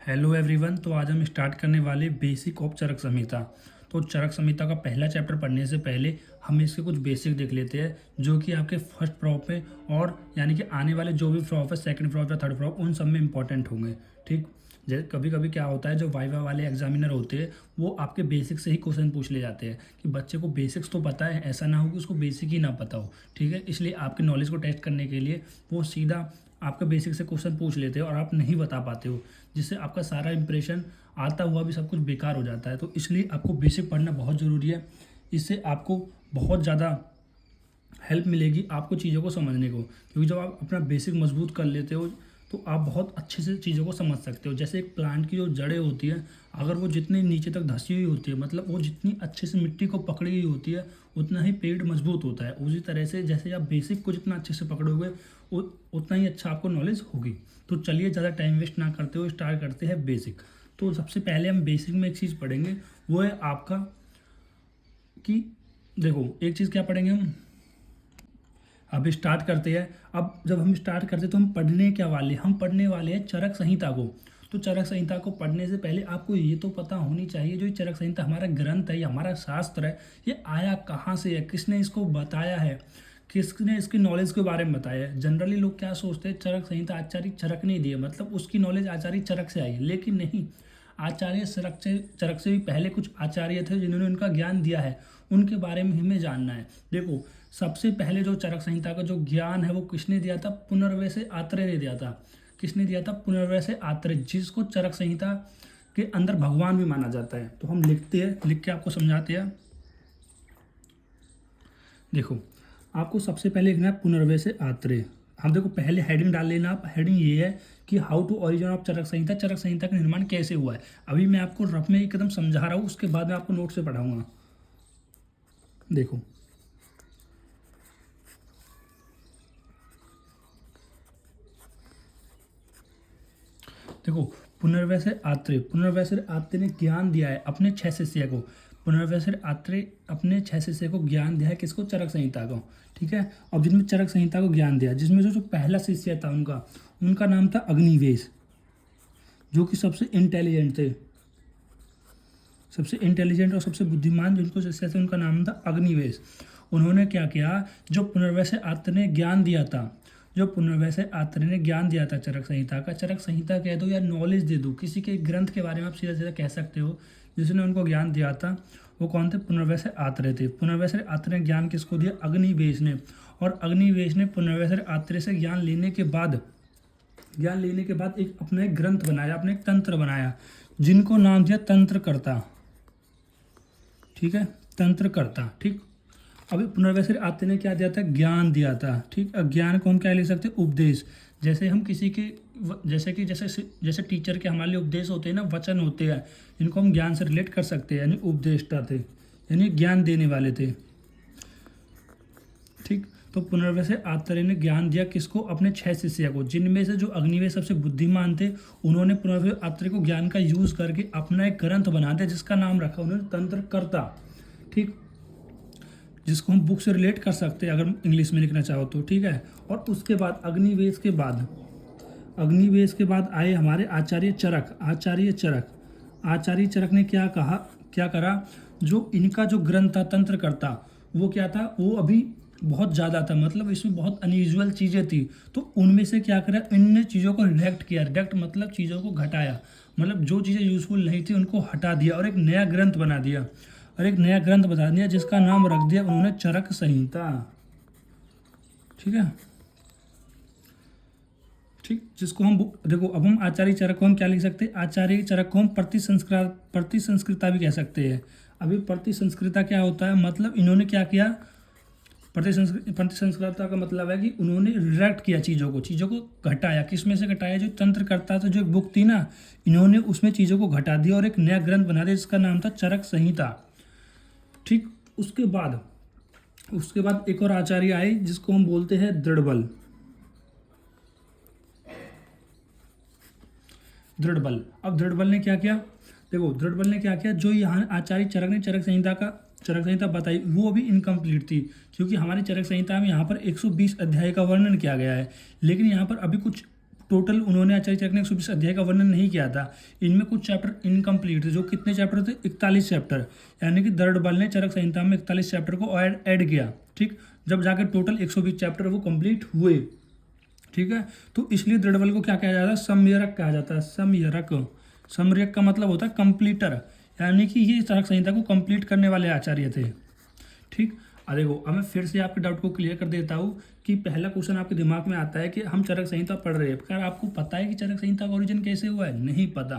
Hello everyone. तो आज हम स्टार्ट करने वाले बेसिक ऑफ चरक संहिता। तो चरक संहिता का पहला चैप्टर पढ़ने से पहले हम इसके कुछ बेसिक देख लेते हैं, जो कि आपके फर्स्ट प्रॉप में और यानी कि आने वाले जो भी प्रॉप है, सेकंड प्रॉप या थर्ड प्रॉप, उन सब में इंपॉर्टेंट होंगे। ठीक, जैसे कभी कभी क्या होता है, जो वाइवा वाले एग्जामिनर होते हैं वो आपके बेसिक से ही क्वेश्चन पूछ ले जाते हैं कि बच्चे को बेसिक्स तो पता है, ऐसा ना हो कि उसको बेसिक ही ना पता हो। ठीक है, इसलिए आपके नॉलेज को टेस्ट करने के लिए वो सीधा आपका बेसिक से क्वेश्चन पूछ लेते हो और आप नहीं बता पाते हो, जिससे आपका सारा इंप्रेशन आता हुआ भी सब कुछ बेकार हो जाता है। तो इसलिए आपको बेसिक पढ़ना बहुत ज़रूरी है। इससे आपको बहुत ज़्यादा हेल्प मिलेगी आपको चीज़ों को समझने को, क्योंकि जब आप अपना बेसिक मजबूत कर लेते हो तो आप बहुत अच्छे से चीज़ों को समझ सकते हो। जैसे एक प्लांट की जो जड़ें होती है, अगर वो जितनी नीचे तक धंसी हुई होती है, मतलब वो जितनी अच्छे से मिट्टी को पकड़ी हुई होती है, उतना ही पेड़ मजबूत होता है। उसी तरह से जैसे आप बेसिक को जितना अच्छे से पकड़ोगे उतना ही अच्छा आपको नॉलेज होगी। तो चलिए ज़्यादा टाइम वेस्ट ना करते हुए स्टार्ट करते हैं बेसिक। तो सबसे पहले हम बेसिक में एक चीज़ पढ़ेंगे, वो है आपका कि देखो एक चीज़ क्या पढ़ेंगे हम। अब स्टार्ट करते हैं। अब जब हम स्टार्ट करते हैं तो हम पढ़ने क्या वाले, हम पढ़ने वाले हैं चरक संहिता को। तो चरक संहिता को पढ़ने से पहले आपको ये तो पता होनी चाहिए, जो ये चरक संहिता हमारा ग्रंथ है, ये हमारा शास्त्र है, ये आया कहाँ से है, किसने इसको बताया है, किसने इसकी नॉलेज के बारे में बताया है। जनरली लोग क्या सोचते हैं, चरक संहिता आचार्य चरक ने दी है, मतलब उसकी नॉलेज आचार्य चरक से आई है, लेकिन नहीं। आचार्य चरक से भी पहले कुछ आचार्य थे जिन्होंने उनका ज्ञान दिया है, उनके बारे में हमें जानना है। देखो सबसे पहले जो चरक संहिता का जो ज्ञान है वो किसने दिया था, पुनर्वैसे आत्रेय ने दिया था। किसने दिया था, पुनर्वैसे आत्रेय, जिसको चरक संहिता के अंदर भगवान भी माना जाता है। तो हम लिखते हैं, लिख के आपको समझाते हैं। देखो आपको सबसे पहले लिखना है पुनर्वैसे आत्रेय। हम देखो पहले हेडिंग डाल लेना आप। हेडिंग ये है कि how to origin of Charak संहिता, चरक संहिता का निर्माण कैसे हुआ है। अभी मैं आपको रफ में एकदम समझा रहा हूँ, उसके बाद मैं आपको नोट से पढ़ाऊंगा। देखो देखो पुनर्वैसे आत्रेय ने ज्ञान दिया है अपने 6 शिष्य को। पुनर्वैसे आत्रेय अपने 6 शिष्य को ज्ञान दिया है, किसको, चरक संहिता को। ठीक है, अब जिनमें चरक संहिता को ज्ञान दिया, जिसमें जो पहला शिष्य था उनका उनका नाम था अग्निवेश, जो कि सबसे इंटेलिजेंट थे, सबसे इंटेलिजेंट और सबसे बुद्धिमान जिनको शिष्य थे उनका नाम था अग्निवेश। उन्होंने क्या किया, जो पुनर्वैसे आत्रेय ने ज्ञान दिया था, जो पुनर्वैसे आत्रेय ने ज्ञान दिया था चरक संहिता का, चरक संहिता कह दो या नॉलेज दे दो, किसी के ग्रंथ के बारे में आप सीधा सीधा कह सकते हो, जिसने उनको ज्ञान दिया था वो कौन थे, पुनर्वैसे आत्रेय थे। पुनर्वैसे आत्रेय ने ज्ञान किसको दिया, अग्निवेश ने। और अग्निवेश ने पुनर्वैसे आत्रेय से ज्ञान लेने के बाद एक अपना एक ग्रंथ बनाया, अपने एक तंत्र बनाया, जिनको नाम दिया तंत्रकर्ता। ठीक है, तंत्रकर्ता। ठीक, अभी पुनर्वैसे आत्रेय ने क्या दिया था, ज्ञान दिया था। ठीक, ज्ञान को हम क्या ले सकते हैं, उपदेश। जैसे हम किसी के जैसे टीचर के हमारे लिए उपदेश होते हैं ना, वचन होते हैं, इनको हम ज्ञान से रिलेट कर सकते हैं, यानी उपदेष्टा थे, यानी ज्ञान देने वाले थे। ठीक, तो पुनर्वैसे आत्रेय ने ज्ञान दिया किसको, अपने 6 शिष्य को, जिनमें से जो अग्निवेश सबसे बुद्धिमान थे, उन्होंने पुनर्वैसे आत्रेय को ज्ञान का यूज करके अपना एक ग्रंथ बना दिया, जिसका नाम रखा उन्होंने तंत्रकर्ता। ठीक, जिसको हम बुक से रिलेट कर सकते हैं अगर इंग्लिश में लिखना चाहो तो। ठीक है, और उसके बाद अग्निवेश के बाद आए हमारे आचार्य चरक। आचार्य चरक ने क्या करा, जो इनका जो ग्रंथ था तंत्रकर्ता, वो क्या था, वो अभी बहुत ज़्यादा था, मतलब इसमें बहुत अनयूजुअल चीज़ें थी। तो उनमें से क्या करा, इनने चीज़ों को रिडक्ट किया। रिडक्ट मतलब चीज़ों को घटाया, मतलब जो चीज़ें यूजफुल नहीं थी उनको हटा दिया और एक नया ग्रंथ बना दिया, जिसका नाम रख दिया उन्होंने चरक संहिता। ठीक है, ठीक, जिसको हम देखो अब हम आचार्य चरक को हम क्या लिख सकते हैं, आचार्य चरक को हम प्रति संस्कृता भी कह सकते हैं। अभी प्रति संस्कृता क्या होता है, मतलब इन्होंने क्या किया, प्रति संस्कृता का मतलब है कि उन्होंने रिडक्ट किया चीज़ों को घटाया। किस में से घटाया, जो तंत्रकर्ता था, जो एक बुक थी ना, इन्होंने उसमें चीज़ों को घटा दिया और एक नया ग्रंथ बना दिया, जिसका नाम था चरक संहिता। ठीक, उसके बाद एक और आचार्य आए, जिसको हम बोलते हैं दृढ़बल। अब दृढ़बल ने क्या किया, देखो दृढ़बल ने क्या किया, जो यहाँ आचार्य चरक ने चरक संहिता बताई, वो अभी इनकम्प्लीट थी, क्योंकि हमारी चरक संहिता में यहाँ पर 120 अध्याय का वर्णन किया गया है, लेकिन यहाँ पर अभी कुछ टोटल उन्होंने आचार्य चरक ने 120 अध्याय का वर्णन नहीं किया था। इनमें कुछ चैप्टर इनकम्प्लीट थे। जो कितने चैप्टर थे? 41 चैप्टर, यानी कि दर्डबल ने चरक संहिता में 41 चैप्टर को ऐड किया। ठीक, जब जाकर टोटल 120 चैप्टर वो कंप्लीट हुए। ठीक है, तो इसलिए दृढ़बल को क्या कहा जाता है? सम्यरक कहा जाता है। सम्यरक का मतलब होता है कंप्लीटर, यानी कि ये चरक संहिता को कंप्लीट करने वाले आचार्य थे। ठीक, देखो अब मैं फिर से आपके डाउट को क्लियर कर देता हूँ कि पहला क्वेश्चन आपके दिमाग में आता है कि हम चरक संहिता पढ़ रहे हैं, पर आपको पता है कि चरक संहिता का ओरिजिन कैसे हुआ है? नहीं पता।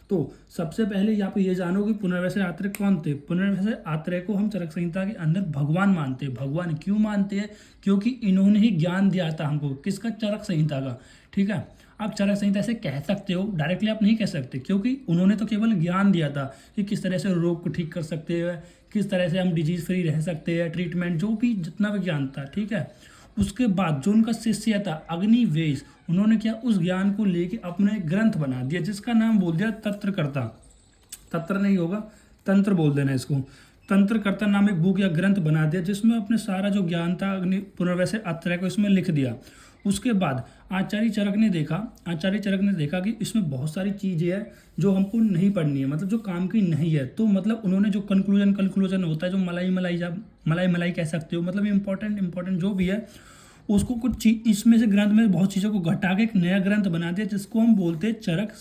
तो सबसे पहले आप ये जानो कि पुनर्वैसे आत्रेय कौन थे। पुनर्वैसे आत्रेय को हम चरक संहिता के अंदर भगवान मानते हैं। भगवान क्यों मानते हैं? क्योंकि इन्होंने ही ज्ञान दिया था हमको। किसका? चरक संहिता का। ठीक है, आप चरक संहिता ऐसे कह सकते हो, डायरेक्टली आप नहीं कह सकते, क्योंकि उन्होंने तो केवल ज्ञान दिया था कि किस तरह से रोग को ठीक कर सकते हैं, किस तरह से हम डिजीज फ्री रह सकते हैं, ट्रीटमेंट, जो भी जितना भी ज्ञान था। ठीक है, उसके बाद जो उनका शिष्य था अग्निवेश, उन्होंने क्या उस ज्ञान को लेके अपना एक ग्रंथ बना दिया जिसका नाम बोल दिया तंत्रकर्ता। तंत्र नहीं होगा, तंत्र बोल देना इसको। तंत्रकर्ता नाम एक बुक या ग्रंथ बना दिया जिसमें अपने सारा जो ज्ञान था पुनर्वैसे आत्रेय को इसमें लिख दिया। उसके बाद आचार्य चरक ने देखा कि इसमें बहुत सारी चीज़ें हैं जो हमको नहीं पढ़नी है, मतलब जो काम की नहीं है। तो मतलब उन्होंने जो कंक्लूजन होता है, जो मलाई कह सकते हो, मतलब इंपॉर्टेंट जो भी है, उसको कुछ चीज इसमें से ग्रंथ में बहुत चीज़ों को घटा के एक नया ग्रंथ बना दिया जिसको हम बोलते हैं चरक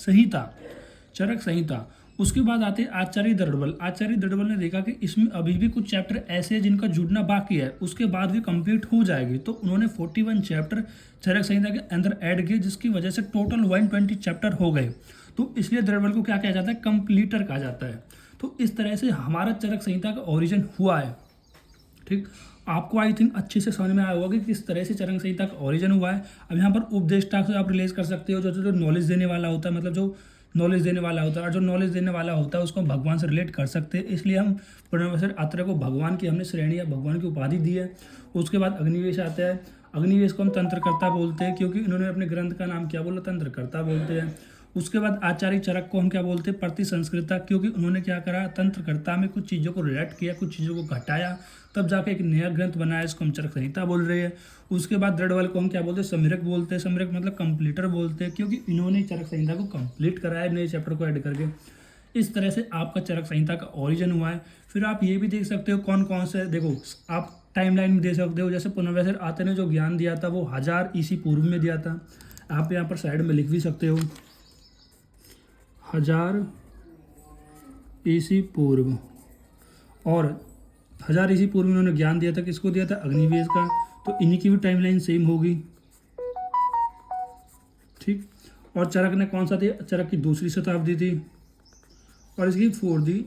संहिता। उसके बाद आते हैं आचार्य दृढ़बल ने देखा कि इसमें अभी भी कुछ चैप्टर ऐसे हैं जिनका जुड़ना बाकी है, उसके बाद भी कंप्लीट हो जाएगी। तो उन्होंने 41 चैप्टर चरक संहिता के अंदर ऐड किए, जिसकी वजह से टोटल 120 चैप्टर हो गए। तो इसलिए दृढ़बल को क्या कहा जाता है? कंप्लीटर कहा जाता है। तो इस तरह से हमारा चरक संहिता का ओरिजिन हुआ है। ठीक, आपको आई थिंक अच्छे से समझ में आया होगा कि किस तरह से चरक संहिता का ओरिजिन हुआ है। अब यहाँ पर उपदेष्टा से आप रिलेट कर सकते हो, जो नॉलेज देने वाला होता है, मतलब जो नॉलेज देने वाला होता है, और जो नॉलेज देने वाला होता है उसको हम भगवान से रिलेट कर सकते हैं। इसलिए हम पुनर्वैसे आत्रेय को भगवान की हमने श्रेणी या भगवान की उपाधि दी है। उसके बाद अग्निवेश आता है। अग्निवेश को हम तंत्रकर्ता बोलते हैं क्योंकि इन्होंने अपने ग्रंथ का नाम क्या बोला? तंत्रकर्ता बोलते हैं। उसके बाद आचार्य चरक को हम क्या बोलते हैं? प्रतिसंस्कृता, क्योंकि उन्होंने क्या करा? तंत्रकर्ता में कुछ चीज़ों को रिलेट किया, कुछ चीज़ों को घटाया, तब जाके एक नया ग्रंथ बनाया, इसको हम चरक संहिता बोल रहे हैं। उसके बाद दृढ़बल को हम क्या बोलते हैं? सम्यरक बोलते हैं। सम्यरक मतलब कंप्लीटर बोलते हैं, क्योंकि इन्होंने चरक संहिता को कंप्लीट कराया नए चैप्टर को ऐड करके। इस तरह से आपका चरक संहिता का ओरिजिन हुआ है। फिर आप ये भी देख सकते हो कौन कौन से, देखो आप टाइमलाइन दे सकते हो। जैसे पुनर्वैसे आत्रेय ने जो ज्ञान दिया था वो 1000 ईसी पूर्व में दिया था। आप यहाँ पर साइड में लिख भी सकते हो 1000 ईसी पूर्व, और 1000 ईसी पूर्व में उन्होंने ज्ञान दिया था। किसको दिया था? अग्निवेश का। तो इन्हीं की भी टाइमलाइन सेम होगी। ठीक, और चरक ने कौन सा दिया? चरक की दूसरी शताब्दी थी और इसकी 4वीं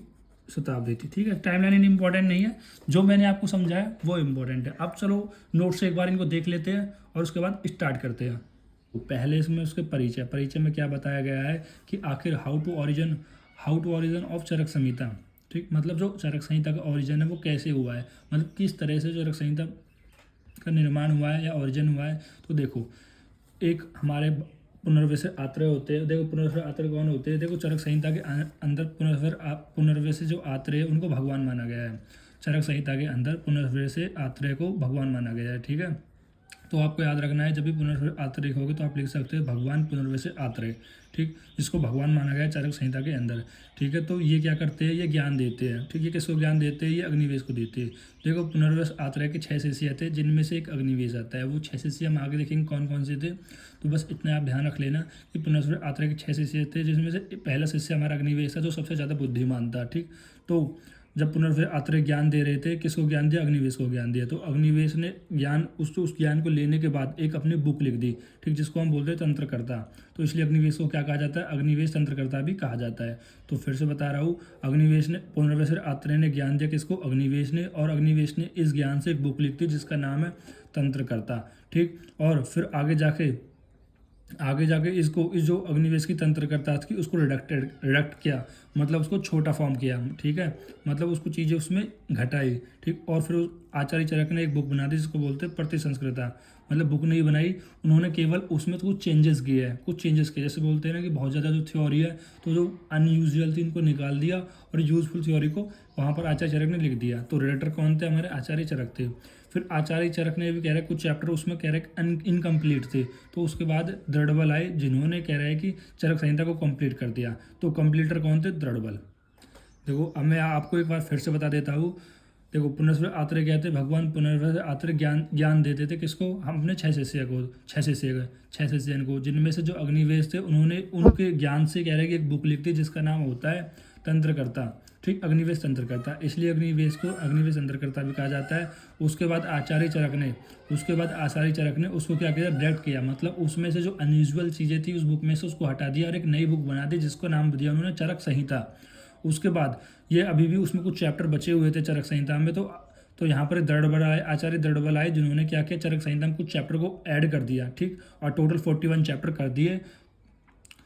शताब्दी थी। ठीक है, टाइमलाइन इंपॉर्टेंट नहीं है, जो मैंने आपको समझाया वो इम्पोर्टेंट है। अब चलो नोट से एक बार इनको देख लेते हैं और उसके बाद स्टार्ट करते हैं। तो पहले इसमें उसके परिचय में क्या बताया गया है कि आखिर how to origin of Charak संहिता। ठीक, मतलब जो चरक संहिता का ओरिजिन है वो कैसे हुआ है, मतलब किस तरह से चरक संहिता का निर्माण हुआ है या ओरिजिन हुआ है। तो देखो, एक हमारे पुनर्वैसे आत्रेय होते हैं। देखो पुनर्वैसे आत्रेय कौन होते हैं? देखो चरक संहिता के अंदर पुनर्वैसे जो आत्रेय उनको भगवान माना गया है। चरक संहिता के अंदर पुनर्वैसे आत्रेय को भगवान माना गया है। ठीक है, तो आपको याद रखना है, जब भी पुनर्वैसे आत्रेय होगे तो आप लिख सकते हैं भगवान पुनर्वैसे आत्रेय। ठीक, जिसको भगवान माना गया है चरक संहिता के अंदर। ठीक है, तो ये क्या करते हैं? ये ज्ञान देते हैं। ठीक है, किसको ज्ञान देते हैं? ये अग्निवेश को देते हैं। देखो पुनर्वैसे आत्रेय के 6 शिष्य थे, जिनमें से एक अग्निवेश आता है। वो 6 शिष्य हम आगे देखेंगे कौन कौन से थे। तो बस इतना आप ध्यान रख लेना कि पुनर्वैसे आत्रेय के 6 शिष्य थे, जिसमें से पहला शिष्य हमारा अग्निवेश था, जो सबसे ज़्यादा बुद्धिमान था। ठीक, तो जब पुनर्वैसे आत्रेय ज्ञान दे रहे थे, किसको ज्ञान दिया? अग्निवेश को ज्ञान दिया। तो अग्निवेश ने ज्ञान उस ज्ञान को लेने के बाद एक अपनी बुक लिख दी। ठीक, जिसको हम बोलते हैं तंत्रकर्ता। तो इसलिए अग्निवेश को क्या कहा जाता है? अग्निवेश तंत्रकर्ता भी कहा जाता है। तो फिर से बता रहा हूँ, अग्निवेश ने पुनर्वैसे आत्रेय ने ज्ञान दिया, किसको? अग्निवेश ने, और अग्निवेश ने इस ज्ञान से एक बुक लिख दी जिसका नाम है तंत्रकर्ता। ठीक, और फिर आगे जाके इसको, इस जो अग्निवेश की तंत्रकर्ता थी उसको रिडक्ट किया, मतलब उसको छोटा फॉर्म किया। ठीक है, मतलब उसको चीज़ें उसमें घटाई। ठीक, और फिर आचार्य चरक ने एक बुक बना दी जिसको बोलते हैं प्रतिसंस्कृता। मतलब बुक नहीं बनाई उन्होंने, केवल उसमें तो कुछ चेंजेस किए। जैसे बोलते हैं ना कि बहुत ज़्यादा जो थ्योरी है, तो जो अनयूजुअल थी उनको निकाल दिया और यूजफुल थ्योरी को वहाँ पर आचार्य चरक ने लिख दिया। तो रिडक्टर कौन थे? हमारे आचार्य चरक थे। फिर आचार्य चरक ने भी कह रहा है कुछ चैप्टर उसमें कह रहा है इनकम्प्लीट थे, तो उसके बाद द्रढ़बल आए जिन्होंने कह रहा है कि चरक संहिता को कंप्लीट कर दिया। तो कंप्लीटर कौन थे? द्रढ़बल। देखो अब मैं आपको एक बार फिर से बता देता हूँ। देखो पुनर्वस आत्रेय कहते भगवान पुनर्वस आत्रेय ज्ञान देते थे किसको? हम अपने छह शिष्य को, जिनमें से जो अग्निवेश थे उन्होंने उनके ज्ञान से कह रहे हैं कि एक बुक लिखती जिसका नाम होता है तंत्रकर्ता। ठीक, अग्निवेश तंत्रकर्ता, इसलिए अग्निवेश को अग्निवेश तंत्रकर्ता भी कहा जाता है। उसके बाद आचार्य चरक ने उसको क्या किया? डायरेक्ट किया, मतलब उसमें से जो अनयूजुअल चीज़ें थी उस बुक में से उसको हटा दिया और एक नई बुक बना दी जिसको नाम दिया उन्होंने चरक संहिता। उसके बाद ये अभी भी उसमें कुछ चैप्टर बचे हुए थे चरक संहिता में, तो यहाँ पर आचार्य द्रढ़बल आए जिन्होंने क्या किया? चरक संहिता में कुछ चैप्टर को ऐड कर दिया। ठीक, और टोटल 41 चैप्टर कर दिए।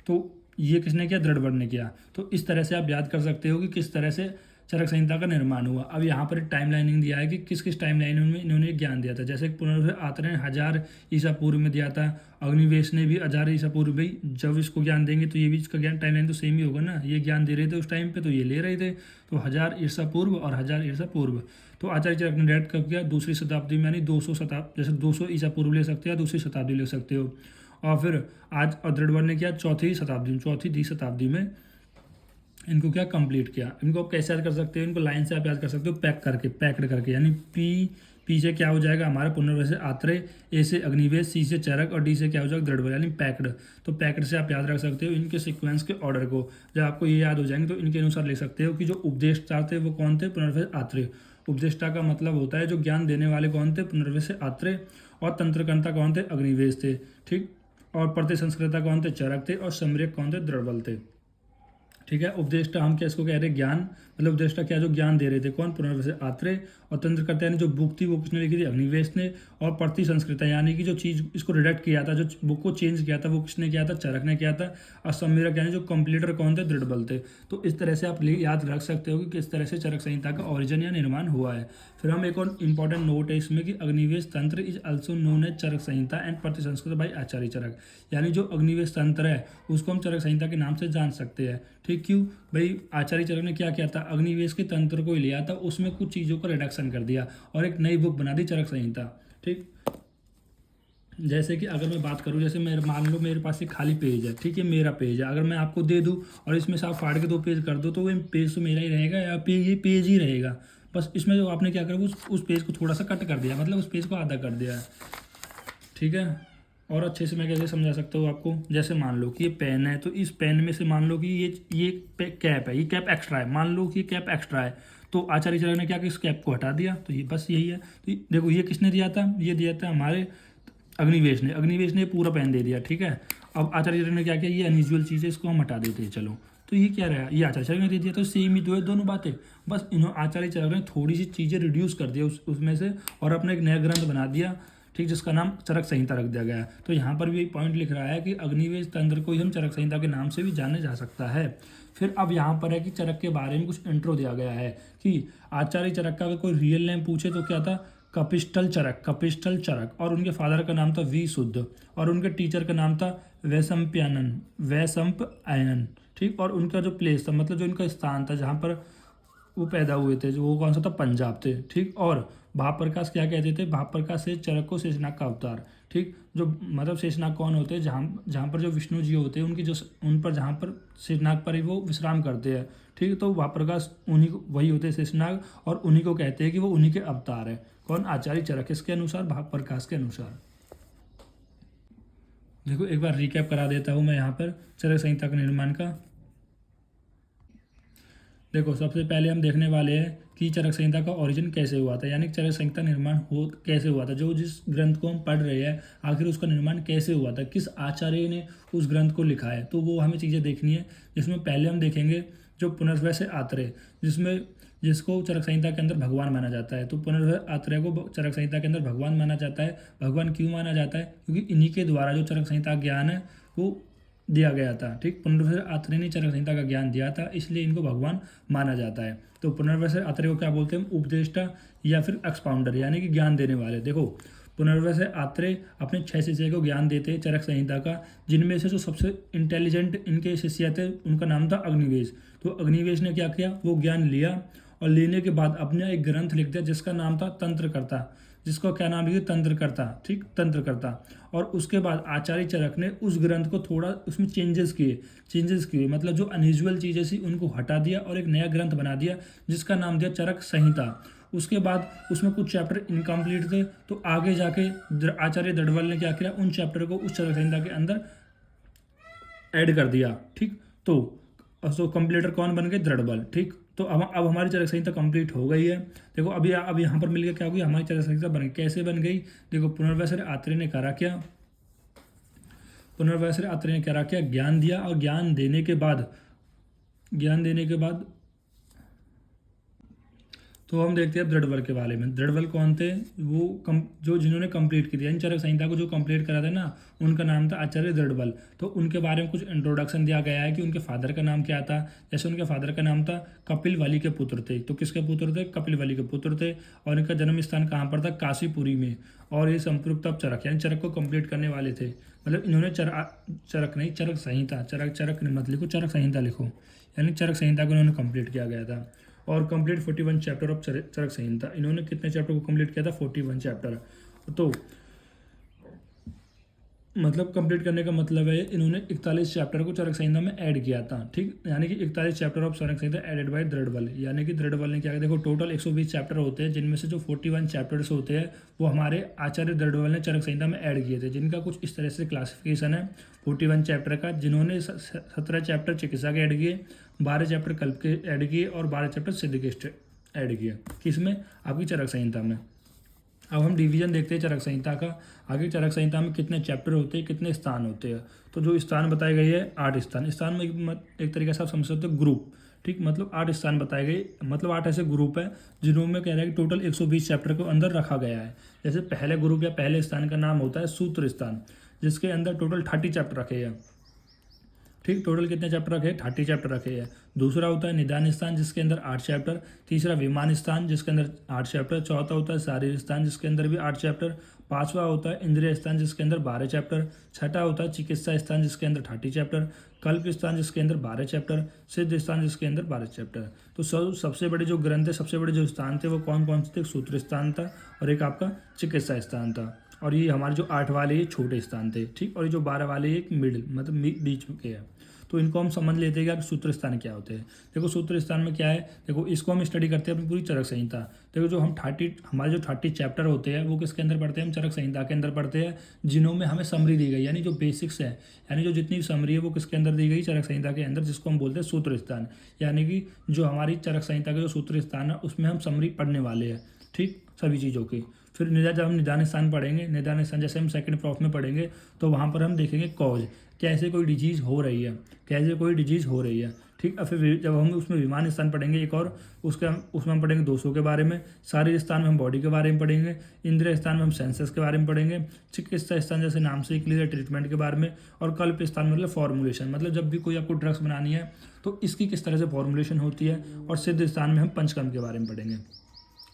तो ये किसने किया? द्रढ़बल ने किया। तो इस तरह से आप याद कर सकते हो कि किस तरह से चरक संहिता का निर्माण हुआ। अब यहाँ पर टाइम लाइनिंग दिया है कि किस किस टाइम लाइन में इन्होंने ज्ञान दिया था। जैसे पुनर्वस आत्रेय ने 1000 ईसा पूर्व में दिया था, अग्निवेश ने भी 1000 ईसा पूर्व में। जब इसको ज्ञान देंगे तो ये भी इसका ज्ञान टाइम लाइन तो सेम ही होगा ना, ये ज्ञान दे रहे थे उस टाइम पे तो ये ले रहे थे, तो 1000 ईसा पूर्व और 1000 ईसा पूर्व। तो आचार्य चरक ने डायरेक्ट कब किया? दूसरी शताब्दी में, यानी 200 शताब्दी, जैसे 200 ईसा पूर्व ले सकते हो या दूसरी शताब्दी ले सकते हो। और फिर आज द्रढ़बल ने किया चौथी दी शताब्दी में इनको क्या? कंप्लीट किया। इनको आप कैसे याद कर सकते हो? इनको लाइन से आप याद कर सकते हो पैक्ड करके, यानी पी से क्या हो जाएगा हमारा? पुनर्वस आत्रेय, ए से अग्निवेश, सी से चरक और डी से क्या हो जाएगा? द्रढ़बल, यानी पैक्ड। तो पैक्ड से आप याद रख सकते हो इनके सीक्वेंस के ऑर्डर को। जब आपको ये याद हो जाएंगे तो इनके अनुसार लिख सकते हो कि जो उपदेष्टा थे वो कौन थे? पुनर्वस आत्रेय। उपदेष्टा का मतलब होता है जो ज्ञान देने वाले कौन थे? पुनर्वस आत्रेय। और तंत्रकर्ता कौन थे? अग्निवेश थे। ठीक, और प्रतिसंस्कृता कौन थे? चरक थे। और सम्यक कौन थे? द्रढ़बल थे। ठीक है, उपदेष्टा हम क्या इसको कह रहे हैं? ज्ञान, मतलब उपदेष्टा क्या? जो ज्ञान दे रहे थे कौन? पुनर्वस आत्रेय। और तंत्रकर्ता यानी जो बुक थी वो किसने लिखी थी? अग्निवेश ने। और प्रतिसंस्कृता यानी कि जो चीज़ इसको रिडक्ट किया था, जो बुक को चेंज किया था वो किसने किया था? चरक ने किया था। और सम्मेलक यानी जो कंप्लीटर कौन थे? द्रढ़बल थे। तो इस तरह से आप याद रख सकते हो कि किस तरह से चरक संहिता का ओरिजिन या निर्माण हुआ है। फिर हम एक और इंपॉर्टेंट नोट है इसमें कि Agnivesh Tantra is also known as Charak Samhita and प्रतिसंस्कृत बाई आचार्य चरक, यानी जो अग्निवेश तंत्र है उसको हम चरक संहिता के नाम से जान सकते हैं। ठीक, क्यों भाई? आचार्य चरक ने क्या किया था? अग्निवेश के तंत्र को ही लिया था, उसमें कुछ चीज़ों का रिडक्शन कर दिया और एक नई बुक बना दी चरक संहिता। ठीक, जैसे कि अगर मैं बात करूं, जैसे मेरे मान लो मेरे पास एक खाली पेज है, ठीक है, मेरा पेज है, अगर मैं आपको दे दूं और इसमें से आप फाड़ के 2 पेज कर दो तो वो पेज तो मेरा ही रहेगा या ये पेज ही रहेगा। बस इसमें जो आपने क्या करा उस पेज को थोड़ा सा कट कर दिया, मतलब उस पेज को आधा कर दिया है। ठीक है, और अच्छे से मैं कैसे समझा सकता हूँ आपको? जैसे मान लो कि ये पेन है, तो इस पेन में से मान लो कि ये कैप है, ये कैप एक्स्ट्रा है, मान लो कि ये कैप एक्स्ट्रा है, तो आचार्य चरक ने क्या किया? इस कैप को हटा दिया। तो ये बस यही है। तो देखो ये किसने दिया था? ये दिया था हमारे अग्निवेश ने पूरा पेन दे दिया। ठीक है, अब आचार्य चरक ने क्या किया? ये अनयूजुअल चीज़ है, इसको हम हटा देते हैं। चलो, तो ये क्या रहा? ये आचार्य चरक ने दे दिया, तो सेम ही दोनों बातें। बस आचार्य चरक ने थोड़ी सी चीज़ें रिड्यूस कर दिया उसमें से और अपना एक नया ग्रंथ बना दिया, ठीक, जिसका नाम चरक संहिता रख दिया गया है। तो यहाँ पर भी पॉइंट लिख रहा है कि अग्निवेश तंत्र को ही हम चरक संहिता के नाम से भी जाने जा सकता है। फिर अब यहाँ पर है कि चरक के बारे में कुछ इंट्रो दिया गया है कि आचार्य चरक का अगर कोई रियल नेम पूछे तो क्या था? कपिस्टल चरक। और उनके फादर का नाम था वी शुद्ध और उनके टीचर का नाम था वैशंपायन। ठीक, और उनका जो प्लेस था, मतलब जो इनका स्थान था जहाँ पर वो पैदा हुए थे, जो वो कौन सा था? पंजाब थे। ठीक, और भावप्रकाश क्या कहते थे? भावप्रकाश से चरक को शेषनाग का अवतार। ठीक, जो मतलब शेषनाग कौन होते हैं? जहाँ पर जो विष्णु जी होते हैं उनकी जो उन पर जहाँ पर शेषनाग पर ही वो विश्राम करते हैं। ठीक, तो भावप्रकाश उन्हीं को वही होते हैं शेषनाग, और उन्हीं को कहते हैं कि वो उन्हीं के अवतार है। कौन? आचार्य चरक, इसके अनुसार, भावप्रकाश के अनुसार। देखो एक बार रिकैप करा देता हूँ मैं यहाँ पर चरक संहिता के निर्माण का। देखो सबसे पहले हम देखने वाले हैं कि चरक संहिता का ओरिजिन कैसे हुआ था, यानी चरक संहिता निर्माण कैसे हुआ था। जो जिस ग्रंथ को हम पढ़ रहे हैं आखिर उसका निर्माण कैसे हुआ था, किस आचार्य ने उस ग्रंथ को लिखा है, तो वो हमें चीज़ें देखनी है। जिसमें पहले हम देखेंगे जो पुनर्वस आत्रेय, जिसको चरक संहिता के अंदर भगवान माना जाता है। तो पुनर्वस आत्रेय को चरक संहिता के अंदर भगवान माना जाता है। भगवान क्यों माना जाता है? क्योंकि इन्हीं के द्वारा जो चरक संहिता ज्ञान है वो दिया गया था। ठीक, पुनर्वस आत्रेय ने चरक संहिता का ज्ञान दिया था, इसलिए इनको भगवान माना जाता है। तो पुनर्वस आत्रेय को क्या बोलते हैं? उपदेष्टा या फिर एक्सपाउंडर, यानी कि ज्ञान देने वाले। देखो पुनर्वस आत्रेय अपने 6 शिष्य को ज्ञान देते हैं चरक संहिता का, जिनमें से जो सबसे इंटेलिजेंट इनके शिष्य थे उनका नाम था अग्निवेश। तो अग्निवेश ने क्या किया? वो ज्ञान लिया और लेने के बाद अपना एक ग्रंथ लिख दिया जिसका नाम था तंत्रकर्ता, जिसको क्या नाम लिया, तंत्रकर्ता, ठीक, तंत्रकर्ता। और उसके बाद आचार्य चरक ने उस ग्रंथ को थोड़ा उसमें चेंजेस किए, मतलब जो अनयूजुअल चीज़ें थी उनको हटा दिया और एक नया ग्रंथ बना दिया जिसका नाम दिया चरक संहिता। उसके बाद उसमें कुछ चैप्टर इनकम्प्लीट थे, तो आगे जाके आचार्य दृढ़बल ने क्या किया, उन चैप्टर को उस चरक संहिता के अंदर ऐड कर दिया, ठीक। तो कंप्लीटर कौन बन गए, दृढ़बल, ठीक। तो अब हमारी चरक संहिता कंप्लीट हो गई है। देखो अभी अब यहाँ पर मिलकर क्या होगी, हमारी चरक संहिता बन गई। कैसे बन गई, देखो पुनर्वैसर आत्रेय ने करा क्या, पुनर्वैसर आत्रेय ने करा क्या, ज्ञान दिया, और ज्ञान देने के बाद तो हम देखते हैं दृढ़बल के बारे में। दृढ़बल कौन थे, वो जो जिन्होंने कंप्लीट किया इन चरक संहिता को, जो कंप्लीट करा था ना, उनका नाम था आचार्य दृढ़बल। तो उनके बारे में कुछ इंट्रोडक्शन दिया गया है कि उनके फादर का नाम क्या था। जैसे उनके फादर का नाम था कपिल वली के पुत्र थे। तो किसके पुत्र थे, कपिल वली के पुत्र थे। और इनका जन्म स्थान कहाँ पर था, काशीपुरी में। और ये संपूर्ण तब चरक यानी चरक को कंप्लीट करने वाले थे। मतलब इन्होंने चरक नहीं, चरक संहिता, चरक मत लिखो, चरक संहिता लिखो, यानी चरक संहिता को इन्होंने कंप्लीट किया गया था। और कंप्लीट 41 चैप्टर ऑफ चरक संहिता। इन्होंने कितने चैप्टर को कंप्लीट किया था, 41 चैप्टर। तो मतलब कंप्लीट करने का मतलब है इन्होंने 41 चैप्टर को चरक संहिता में ऐड किया था, ठीक। यानी कि 41 chapter of Charak Samhita added by Dridhabal. यानी कि दृढ़बल ने क्या किया, देखो टोटल 120 चैप्टर होते हैं, जिनमें से जो 41 चैप्टर्स होते हैं वो हमारे आचार्य दृढ़बल ने चरक संहिता में ऐड किए थे, जिनका कुछ इस तरह से क्लासिफिकेशन है 41 चैप्टर का। जिन्होंने 17 चैप्टर चिकित्सा के ऐड किए, 12 चैप्टर कल्प के ऐड किए और 12 चैप्टर सिद्ध के ऐड किए। किसमें, आपकी चरक संहिता में। अब हम डिवीजन देखते हैं चरक संहिता का। आगे चरक संहिता में कितने चैप्टर होते हैं, कितने स्थान होते हैं। तो जो स्थान बताए गए हैं 8 स्थान। स्थान में एक तरीके से आप समझ सकते हो ग्रुप, ठीक। मतलब 8 स्थान बताए गए, मतलब 8 ऐसे ग्रुप है जिन्होंने कह रहा है कि टोटल 120 चैप्टर को अंदर रखा गया है। जैसे पहले ग्रुप या पहले स्थान का नाम होता है सूत्र स्थान, जिसके अंदर टोटल 30 चैप्टर रखे हैं, ठीक। टोटल कितने चैप्टर रखे हैं, 30 चैप्टर रखे हैं। दूसरा होता है निदान स्थान, जिसके अंदर 8 चैप्टर। तीसरा विमान स्थान, जिसके अंदर 8 चैप्टर। चौथा होता है शारीर स्थान, जिसके अंदर भी 8 चैप्टर। पांचवा होता है इंद्रिय स्थान, जिसके अंदर 12 चैप्टर। छठा होता है चिकित्सा स्थान, जिसके अंदर 30 चैप्टर। कल्प स्थान, जिसके अंदर 12 चैप्टर। सिद्ध स्थान, जिसके अंदर 12 चैप्टर। तो सबसे बड़े जो ग्रंथ है, सबसे बड़े जो स्थान थे वो कौन कौन से थे, सूत्र स्थान था और एक आपका चिकित्सा स्थान था। और ये हमारे जो 8 वाले ये छोटे स्थान थे, ठीक। और ये जो 12 वाले एक मिडिल मतलब बीच के है। तो इनको हम समझ लेते हैं कि सूत्र स्थान क्या होते हैं। देखो सूत्र स्थान में क्या है, देखो इसको हम स्टडी करते हैं अपनी पूरी चरक संहिता। देखो जो हम हमारे जो 30 चैप्टर होते हैं वो किसके अंदर पढ़ते हैं, हम चरक संहिता के अंदर पढ़ते हैं, जिन्हों में हमें समरी दी गई, यानी जो बेसिक्स है, यानी जो जितनी समरी है वो किसके अंदर दी गई, चरक संहिता के अंदर, जिसको हम बोलते हैं सूत्र स्थान। यानी कि जो हमारी चरक संहिता के जो सूत्र स्थान है उसमें हम समरी पढ़ने वाले हैं, ठीक, सभी चीज़ों की। फिर जब हम निदान स्थान पढ़ेंगे, निदान स्थान जैसे हम सेकंड प्रॉफ में पढ़ेंगे, तो वहाँ पर हम देखेंगे कॉज, कैसे कोई डिजीज़ हो रही है, कैसे कोई डिजीज़ हो रही है, ठीक। और फिर जब हम उसमें विमान स्थान पढ़ेंगे एक और, उसमें हम पढ़ेंगे दोषों के बारे में। शारीरिक स्थान में हम बॉडी के बारे में पढ़ेंगे। इंद्रिय स्थान में हम सेंसेस के बारे में पढ़ेंगे। चिकित्सा स्थान जैसे नाम से ही क्लियर ट्रीटमेंट के बारे में। और कल्प स्थान मतलब फॉर्मुलेशन, मतलब जब भी कोई आपको ड्रग्स बनानी है तो इसकी किस तरह से फॉर्मुलेशन होती है। और सिद्ध स्थान में हम पंचकर्म के बारे में पढ़ेंगे।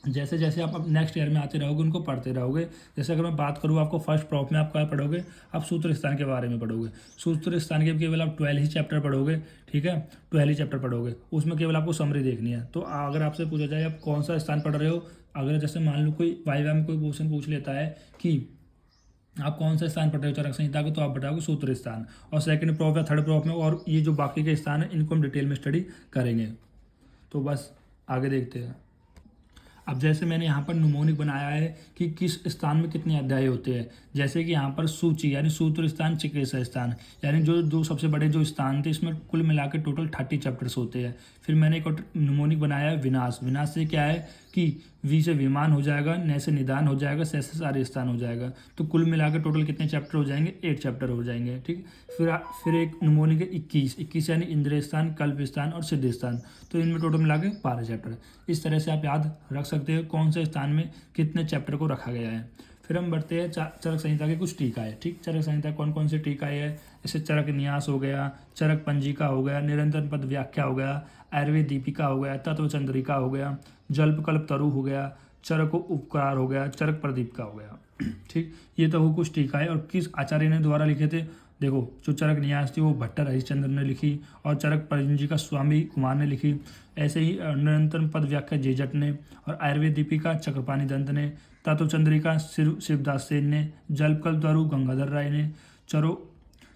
जैसे जैसे आप नेक्स्ट ईयर में आते रहोगे उनको पढ़ते रहोगे। जैसे अगर मैं बात करूँ आपको फर्स्ट प्रॉप में आप क्या पढ़ोगे, आप सूत्र स्थान के बारे में पढ़ोगे। सूत्र स्थान के केवल आप 12 ही चैप्टर पढ़ोगे, ठीक है, 12 ही चैप्टर पढ़ोगे। उसमें केवल आपको समरी देखनी है। तो अगर आपसे पूछा जाए आप कौन सा स्थान पढ़ रहे हो, अगर जैसे मान लो कोई वाइवा में कोई क्वेश्चन पूछ लेता है कि आप कौन सा स्थान पढ़ रहे हो चरक संहिता को, तो आप बताओगे सूत्र स्थान। और सेकंड प्रॉप या थर्ड प्रॉप में और ये जो बाकी के स्थान है इनको हम डिटेल में स्टडी करेंगे। तो बस आगे देखते हैं। अब जैसे मैंने यहाँ पर नुमोनिक बनाया है कि किस स्थान में कितने अध्याय होते हैं। जैसे कि यहाँ पर सूची यानी सूत्र स्थान, चिकित्सा स्थान, यानी जो दो सबसे बड़े जो स्थान थे इसमें कुल मिला के टोटल 30 चैप्टर्स होते हैं। फिर मैंने एक और नुमोनिक बनाया है विनाश। विनाश से क्या है कि वी से विमान हो जाएगा, न से निदान हो जाएगा, से सारे स्थान हो जाएगा। तो कुल मिला के टोटल कितने चैप्टर हो जाएंगे, 8 चैप्टर हो जाएंगे, ठीक। फिर एक नुमोनिक है 21 यानी इंद्रिय स्थान, कल्प स्थान और सिद्ध स्थान। तो इनमें टोटल मिला के 12 चैप्टर। इस तरह से आप याद रख सकते हो कौन से स्थान में कितने चैप्टर को रखा गया है। फिर हम बढ़ते हैं चरक संहिता के कुछ टीका है, ठीक। चरक संहिता कौन कौन से टीका है, जैसे चरक न्यास हो गया, चरक पंजिका हो गया, निरंतर पद व्याख्या हो गया, आयुर्वेद दीपिका हो गया, तत्व चंद्रिका हो गया, जल्पकल्प तरु हो गया, चरक उपकार हो गया, चरक प्रदीपिका हो गया, ठीक। ये तो वो कुछ टीका है। और किस आचार्य ने द्वारा लिखे थे, देखो जो चरक न्यास थी वो भट्टर हरिश्चंद्र ने लिखी और चरक परंजी स्वामी कुमार ने लिखी। ऐसे ही निरंतर पद व्याख्या जेजट ने, और आयुर्वेद दीपिका चक्रपाणी दंत ने, तत्व चंद्रिका शिवदास सेन ने, जलकल्प तरु गंगाधर राय ने, चरो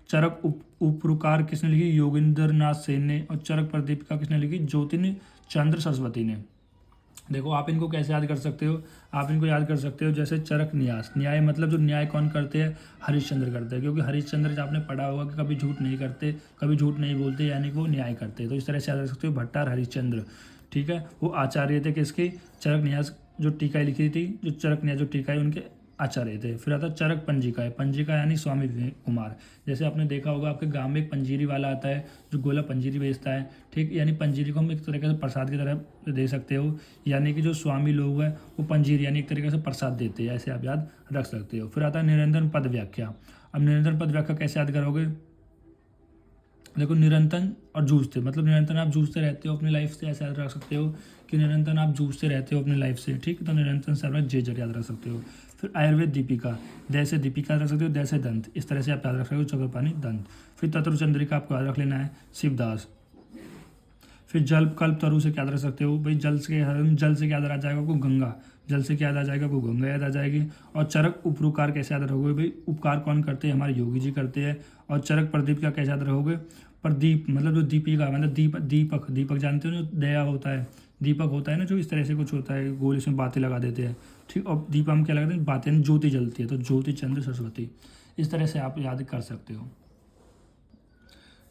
चरक उपरुकार किसने लिखी, योगिंद्र नाथ सेन ने, और चरक प्रदीपिका किसने लिखी, ज्योतिन चंद्र सरस्वती ने। देखो आप इनको कैसे याद कर सकते हो, आप इनको याद कर सकते हो जैसे चरक न्यास, न्याय मतलब जो न्याय कौन करते हैं, हरिश्चंद्र करते हैं, क्योंकि हरिश्चंद्र जो आपने पढ़ा होगा कि कभी झूठ नहीं करते, कभी झूठ नहीं बोलते, यानी कि वो न्याय करते हैं। तो इस तरह से याद रख सकते हो भट्टार हरिश्चंद्र, ठीक है। वो आचार्य थे किसके, चरक न्यास जो टीका लिखी थी, जो चरक न्यास जो टीका है उनके आचार्य थे। फिर आता चरक पंजिका है, पंजिका यानी स्वामी विवेक कुमार। जैसे आपने देखा होगा आपके गांव में एक पंजीरी वाला आता है जो गोला पंजीरी बेचता है, ठीक, यानी पंजीरी को हम एक तरीके से प्रसाद की तरह दे सकते हो, यानी कि जो स्वामी लोग हैं वो पंजीरी यानी एक तरीके से प्रसाद देते हैं, ऐसे आप याद रख सकते हो। फिर आता है निरंतर पद व्याख्या। अब निरंतर पद व्याख्या कैसे याद करोगे, देखो निरंतर और जूझते, मतलब निरंतर आप जूझते रहते हो अपनी लाइफ से, ऐसे याद रख सकते हो कि निरंतर आप जूझते रहते हो अपनी लाइफ से, ठीक, तो निरंतर से आप जे जट याद रख सकते हो। फिर आयुर्वेद दीपिका, दैसे दीपिका याद रख सकते हो, दैसे दंत, इस तरह से आप याद रख सकते हो, चक्रपाणी दंत। फिर तत्रु चंद्रिका आपको याद रख लेना है, शिवदास। फिर जल कल्प तरु से क्या याद रख सकते हो भाई, जल से क्या याद आ जाएगा आपको, गंगा, जल से क्या याद आ जाएगा आपको, गंगा याद आ जाएगी। और चरक उपरुकार कैसे याद रखोगे भाई, उपकार कौन करते हैं, हमारे योगी जी करते हैं। और चरक प्रदीप का कैसे याद रखोगे, प्रदीप मतलब जो दीपिका मतलब दीपक, दीपक जानते हो जो दया होता है, दीपक होता है ना जो इस तरह से कुछ होता है गोल, इसमें बातें लगा देते हैं, ठीक। और दीप हम क्या लगाते हैं, बातें, ज्योति जलती है, तो ज्योति चंद्र सरस्वती, इस तरह से आप याद कर सकते हो।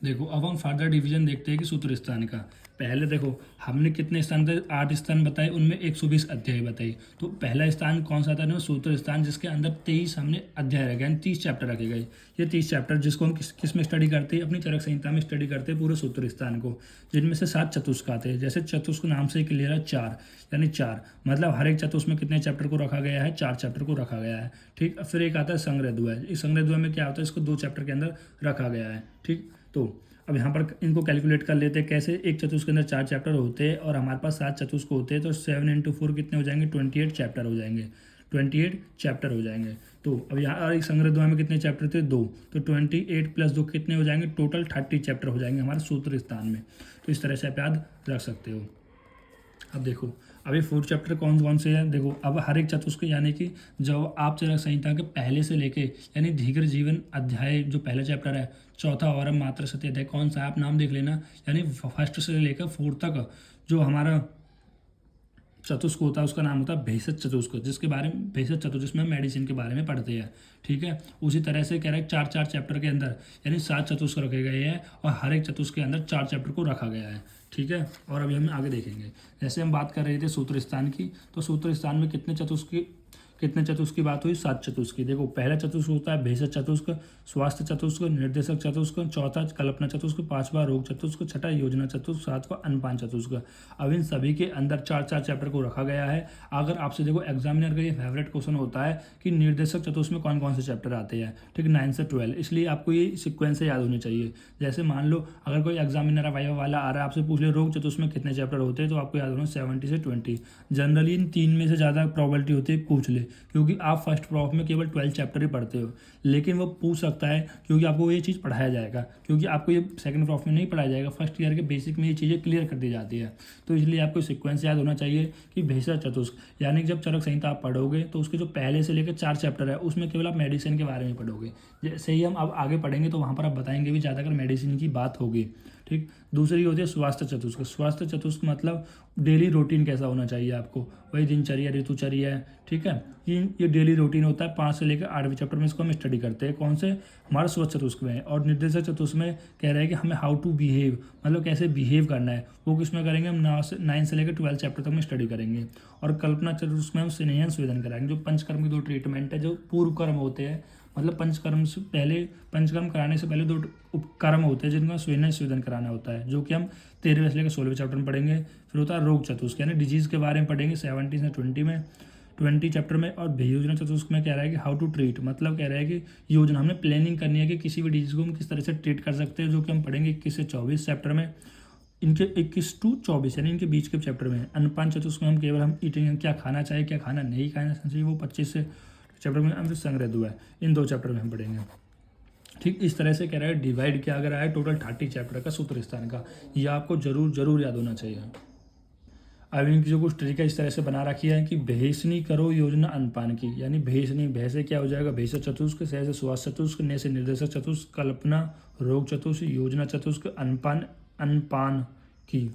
देखो अब हम फर्दर डिवीजन देखते हैं कि सूत्र स्थान का। पहले देखो हमने कितने स्थान थे, 8 स्थान बताए, उनमें 120 अध्याय बताई। तो पहला स्थान कौन सा था ना, सूत्र स्थान, जिसके अंदर 23 हमने अध्याय रखे, यानी 30 चैप्टर रखे गए। ये 30 चैप्टर जिसको हम किस में स्टडी करते हैं, अपनी चरक संहिता में स्टडी करते हैं पूरे सूत्र स्थान को, जिनमें से 7 चतुष्क आते हैं। जैसे चतुष्क नाम से क्लियर है, 4 यानी 4 मतलब हर एक चतुष्क में कितने चैप्टर को रखा गया है, 4 चैप्टर को रखा गया है, ठीक। फिर एक आता है संग्रह द्वय, इस संग्रह द्वय में क्या होता है, इसको 2 चैप्टर के अंदर रखा गया है, ठीक। तो अब यहाँ पर इनको कैलकुलेट कर लेते हैं कैसे, एक चतुष्क के अंदर 4 चैप्टर होते हैं और हमारे पास 7 चतुष्क होते हैं, तो 7 × 4 कितने हो जाएंगे, 28 चैप्टर हो जाएंगे, 28 चैप्टर हो जाएंगे। तो अब यहाँ एक संग्रह द्वय में कितने चैप्टर थे, 2, तो 28 + 2 कितने हो जाएंगे, टोटल 30 चैप्टर हो जाएंगे हमारे सूत्र स्थान में। तो इस तरह से आप याद रख सकते हो। अब देखो अभी 4 चैप्टर कौन कौन से हैं, देखो अब हर एक चतुष्क यानी कि जो आप चरक संहिता के पहले से लेके यानी धीगर जीवन अध्याय जो पहला चैप्टर है, चौथा और मात्र सत्य अध्याय कौन सा है आप नाम देख लेना, यानी फर्स्ट से लेकर 4 तक जो हमारा चतुष्क होता है उसका नाम होता है भेषज चतुष्क, जिसके बारे में भेषज चतुष्क जिसमें हम मेडिसिन के बारे में पढ़ते हैं, ठीक है। उसी तरह से कह रहा है 4 चैप्टर के अंदर यानी 7 चतुष्क रखे गए हैं और हर एक चतुष्क के अंदर 4 चैप्टर को रखा गया है, ठीक है। और अभी हम आगे देखेंगे, जैसे हम बात कर रहे थे सूत्र स्थान की, तो सूत्र स्थान में कितने चतुष्क की बात हुई, 7 चतुष्क की। देखो पहला चतुष्क होता है भेषज चतुष्क, स्वास्थ्य चतुष्क, निर्देशक चतुष्क, चौथा कल्पना चतुष्क, 5वां रोग चतुष्क, छठा योजना चतुष्क, 7वां अन्नपान चतुष्क। अब इन सभी के अंदर 4 चैप्टर को रखा गया है। अगर आपसे देखो एग्जामिनर का ये फेवरेट क्वेश्चन होता है कि निर्देशक चतुष्क में कौन कौन से चैप्टर आते हैं, ठीक, 9 से 12, इसलिए आपको ये सिक्वेंस से याद होनी चाहिए। जैसे मान लो अगर कोई एग्जामिनर वाइवा वाला आ रहा है आपसे पूछ ले रोग चतुष्क में कितने चैप्टर होते हैं, तो आपको याद होना 70 से 20। जनरली इन 3 में से ज़्यादा प्रॉबिलिटी होती है पूछ ले, क्योंकि आप फर्स्ट प्रॉफ में केवल 12 चैप्टर ही पढ़ते हो, लेकिन वो पूछ सकता है क्योंकि आपको ये चीज़ पढ़ाया जाएगा, क्योंकि आपको ये सेकंड प्रॉफ में नहीं पढ़ाया जाएगा, फर्स्ट ईयर के बेसिक में ये चीज़ें क्लियर कर दी जाती है। तो इसलिए आपको सीक्वेंस याद होना चाहिए कि भेषज चतुष्क यानी कि जब चरक संहिता आप पढ़ोगे तो उसके जो पहले से लेकर 4 चैप्टर है उसमें केवल आप मेडिसिन के बारे में पढ़ोगे। जैसे ही हम अब आगे पढ़ेंगे तो वहाँ पर आप बताएंगे भी ज़्यादातर मेडिसिन की बात होगी, ठीक। दूसरी होती है स्वास्थ्य चतुष्क। स्वास्थ्य चतुष्क मतलब डेली रूटीन कैसा होना चाहिए आपको, वही दिनचर्या, ऋतुचर्या है, ठीक है। ये डेली रूटीन होता है 5 से लेकर 8वें चैप्टर में इसको हम स्टडी करते हैं, कौन से, हमारे स्वच्छ चतुष्क में। और निर्देशक चतुष्क में कह रहे हैं कि हमें हाउ टू बिहेव मतलब कैसे बिहेव करना है, वो किसमें करेंगे हम 9 से लेकर 12 चैप्टर तक में स्टडी करेंगे। और कल्पना चतुष्क में हम स्नेहन स्वेदन कराएंगे, जो पंचकर्म की 2 ट्रीटमेंट है, जो पूर्व कर्म होते हैं, मतलब पंचकर्म कराने से पहले 2 उपकर्म होते हैं जिनको स्वेदन स्वेदन कराना होता है, जो कि हम 13वें से लेकर 16वें चैप्टर में पढ़ेंगे। फिर होता है रोग चतुष्क यानी डिजीज़ के बारे में पढ़ेंगे 17 से 20 चैप्टर में। और योजना चतुष्क में कह रहा है कि हाउ टू ट्रीट मतलब कह रहा है कि योजना हमने प्लानिंग करनी है कि किसी भी डिजीज़ को हम किस तरह से ट्रीट कर सकते हैं, जो कि हम पढ़ेंगे 21 से 24 चैप्टर में। इनके 21 से 24 यानी इनके बीच के चैप्टर में। अन्नपान चतुष्क में हम केवल हम ईटिंग क्या खाना चाहिए क्या खाना नहीं खाना चाहिए वो 25 से चैप्टर में हम संग्रह हुआ है, इन 2 चैप्टर में हम पढ़ेंगे। ठीक इस तरह से कह रहा है डिवाइड किया गया है टोटल 30 चैप्टर का सूत्र स्थान का। ये आपको जरूर जरूर याद होना चाहिए। अब इनकी जो कुछ तरीका इस तरह से बना रखी है कि भेषणी करो योजना अनपान की, यानी भेषणी भय से क्या हो जाएगा, भेष चतुष्क, सह से सुहास चतुष्क, ने से निर्देशक चतुष्क, कल्पना रोग चतुष्क, योजना चतुष्क, अनपान अनपान की,